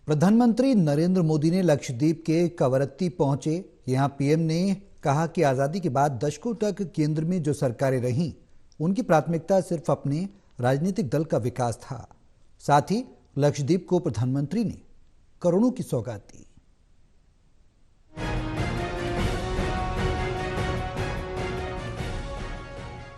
प्रधानमंत्री नरेंद्र मोदी ने लक्षद्वीप के कवरत्ती पहुंचे। यहां पीएम ने कहा कि आजादी के बाद दशकों तक केंद्र में जो सरकारें रहीं, उनकी प्राथमिकता सिर्फ अपने राजनीतिक दल का विकास था। साथ ही लक्षद्वीप को प्रधानमंत्री ने करोड़ों की सौगात दी।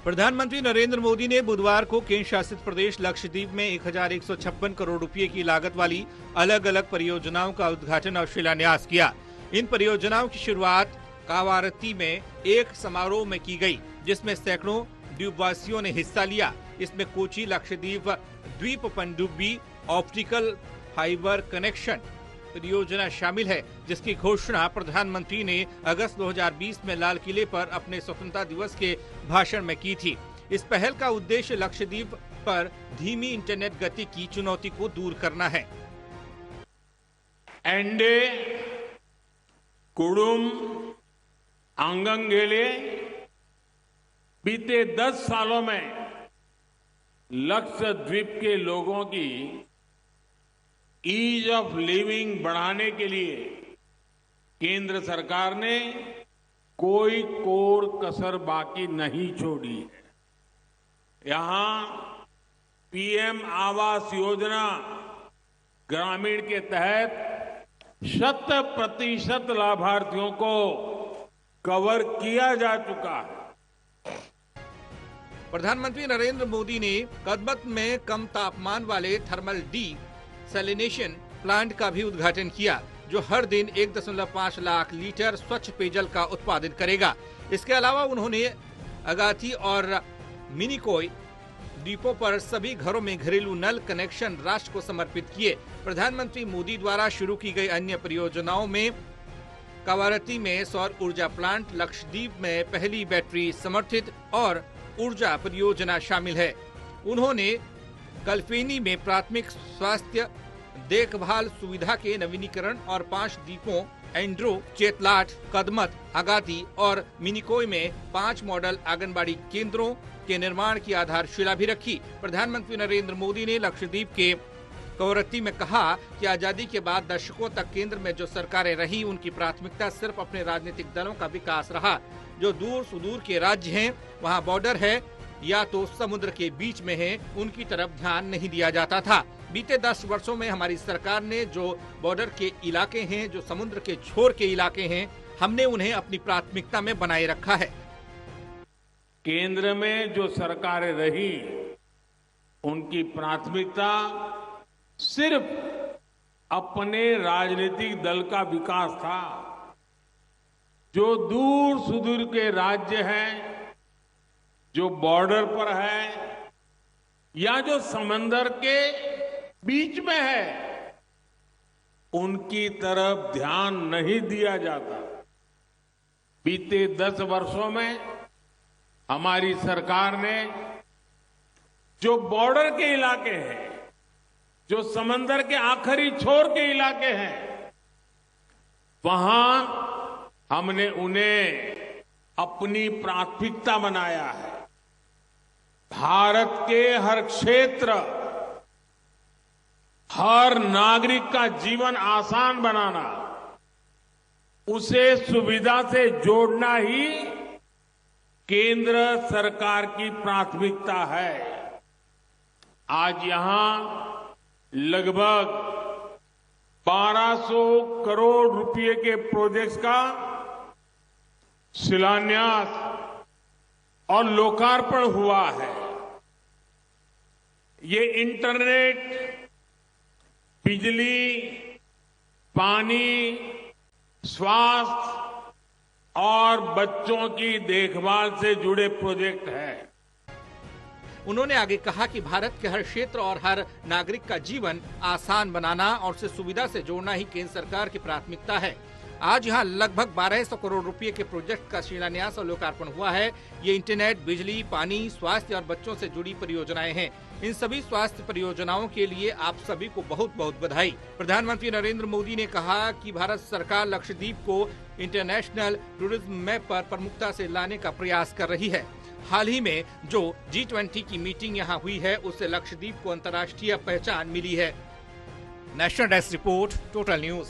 प्रधानमंत्री नरेंद्र मोदी ने बुधवार को केंद्र शासित प्रदेश लक्षद्वीप में 1156 करोड़ रुपए की लागत वाली अलग अलग परियोजनाओं का उद्घाटन और शिलान्यास किया। इन परियोजनाओं की शुरुआत कावारत्ती में एक समारोह में की गई, जिसमें सैकड़ों द्वीपवासियों ने हिस्सा लिया। इसमें कोची लक्षद्वीप द्वीप पनडुब्बी ऑप्टिकल फाइबर कनेक्शन परियोजना शामिल है, जिसकी घोषणा प्रधानमंत्री ने अगस्त 2020 में लाल किले पर अपने स्वतंत्रता दिवस के भाषण में की थी। इस पहल का उद्देश्य लक्षद्वीप पर धीमी इंटरनेट गति की चुनौती को दूर करना है। एंडे कुडुम आंगंगेले बीते 10 सालों में लक्षद्वीप के लोगों की ईज ऑफ लिविंग बढ़ाने के लिए केंद्र सरकार ने कोई कोर कसर बाकी नहीं छोड़ी है। यहां पीएम आवास योजना ग्रामीण के तहत 100% लाभार्थियों को कवर किया जा चुका है। प्रधानमंत्री नरेंद्र मोदी ने कदमत में कम तापमान वाले थर्मल डी सैलिनेशन प्लांट का भी उद्घाटन किया, जो हर दिन 1.5 लाख लीटर स्वच्छ पेयजल का उत्पादन करेगा। इसके अलावा उन्होंने अगाथी और मिनिकोय द्वीपों पर सभी घरों में घरेलू नल कनेक्शन राष्ट्र को समर्पित किए। प्रधानमंत्री मोदी द्वारा शुरू की गई अन्य परियोजनाओं में कावारत्ती में सौर ऊर्जा प्लांट, लक्षद्वीप में पहली बैटरी समर्थित और ऊर्जा परियोजना शामिल है। उन्होंने कल्पेनी में प्राथमिक स्वास्थ्य देखभाल सुविधा के नवीनीकरण और 5 द्वीपों एंड्रो, चेतलाट, कदमत, अगाती और मिनिकोय में 5 मॉडल आंगनबाड़ी केंद्रों के निर्माण की आधारशिला भी रखी। प्रधानमंत्री नरेंद्र मोदी ने लक्षद्वीप के कवरत्ती में कहा कि आजादी के बाद दशकों तक केंद्र में जो सरकारें रही, उनकी प्राथमिकता सिर्फ अपने राजनीतिक दलों का विकास रहा। जो दूर सुदूर के राज्य हैं, वहाँ बॉर्डर है या तो समुद्र के बीच में है, उनकी तरफ ध्यान नहीं दिया जाता था। बीते 10 वर्षों में हमारी सरकार ने जो बॉर्डर के इलाके हैं, जो समुद्र के छोर के इलाके हैं, हमने उन्हें अपनी प्राथमिकता में बनाए रखा है। केंद्र में जो सरकारें रही, उनकी प्राथमिकता सिर्फ अपने राजनीतिक दल का विकास था। जो दूर सुदूर के राज्य हैं, जो बॉर्डर पर है या जो समंदर के बीच में है, उनकी तरफ ध्यान नहीं दिया जाता। बीते 10 वर्षों में हमारी सरकार ने जो बॉर्डर के इलाके हैं, जो समंदर के आखिरी छोर के इलाके हैं, वहां हमने उन्हें अपनी प्राथमिकता बनाया है। भारत के हर क्षेत्र, हर नागरिक का जीवन आसान बनाना, उसे सुविधा से जोड़ना ही केंद्र सरकार की प्राथमिकता है। आज यहां लगभग 1200 करोड़ रुपए के प्रोजेक्ट्स का शिलान्यास और लोकार्पण हुआ है। ये इंटरनेट, बिजली, पानी, स्वास्थ्य और बच्चों की देखभाल से जुड़े प्रोजेक्ट हैं। उन्होंने आगे कहा कि भारत के हर क्षेत्र और हर नागरिक का जीवन आसान बनाना और उसे सुविधा से जोड़ना ही केंद्र सरकार की प्राथमिकता है। आज यहाँ लगभग 1200 करोड़ रुपए के प्रोजेक्ट का शिलान्यास और लोकार्पण हुआ है। ये इंटरनेट, बिजली, पानी, स्वास्थ्य और बच्चों से जुड़ी परियोजनाएं हैं। इन सभी स्वास्थ्य परियोजनाओं के लिए आप सभी को बहुत बहुत बधाई। प्रधानमंत्री नरेंद्र मोदी ने कहा कि भारत सरकार लक्षद्वीप को इंटरनेशनल टूरिज्म मैप पर प्रमुखता से लाने का प्रयास कर रही है। हाल ही में जो G20 की मीटिंग यहाँ हुई है, उससे लक्षद्वीप को अंतर्राष्ट्रीय पहचान मिली है। National desk report, total news.